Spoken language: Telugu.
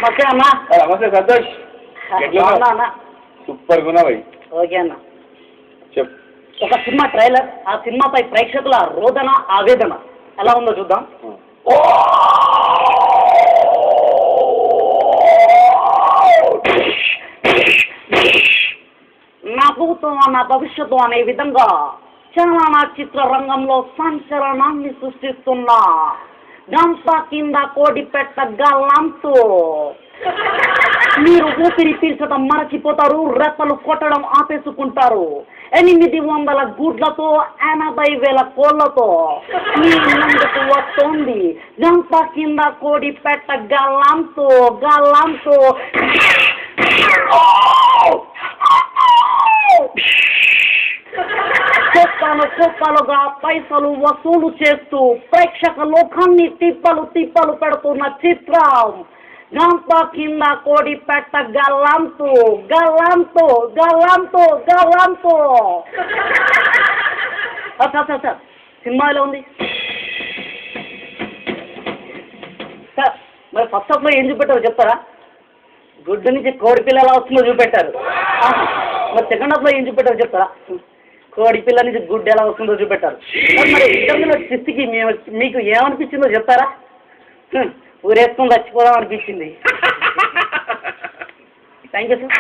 నమస్తే అన్న. నమస్తే సంతోష్. అన్న సూపర్ గున్నా భయ్. ఓకే అన్న. చెప్పు. ఒక సినిమా ట్రైలర్, ఆ సినిమాపై ప్రేక్షకుల రోదన ఆవేదన ఎలా ఉందో చూద్దాం. నా భూతం నా భవిష్యత్తు అనే విధంగా చలన చిత్ర రంగంలో సంచలనాన్ని సృష్టిస్తున్నా గంప కింద కోడి పెట్ట గల్లంతో మీరు ఊపిరి పీల్చడం మరచిపోతారు, రెప్పలు కొట్టడం ఆపేసుకుంటారు. 800 గుడ్లతో 80,000 కోళ్లతో మీ ముందుకు వస్తోంది గంప కింద కోడి పెట్ట గల్లంతో గల్లంతో. కుప్పలుగా పైసలు వసూలు చేస్తూ ప్రేక్షక లోకాన్ని తిప్పలు తిప్పలు పెడుతున్న చిత్రం గంప కింద కోడి పెట్ట గల్లంతో గల్లంతో గల్లంతో గల్లంతో. సార్ సినిమా ఎలా ఉంది సార్? మరి ఫస్ట్ హాఫ్లో ఏం చూపెట్టారో చెప్తారా? గుడ్డు నుంచి కోడి పిల్ల ఎలా వస్తుందో చూపెట్టారు. మరి సెకండ్ హాఫ్లో ఏం చూపెట్టారో చెప్తారా? కోడి పిల్ల నుంచి గుడ్డు ఎలా వస్తుందో చూపెట్టారు. మరి ఇంటర్వ్యూలో ట్విస్ట్కి మీకు ఏమనిపించిందో చెప్తారా? ఊరేసుకొని చచ్చిపోదాం అనిపించింది. Thank you sir.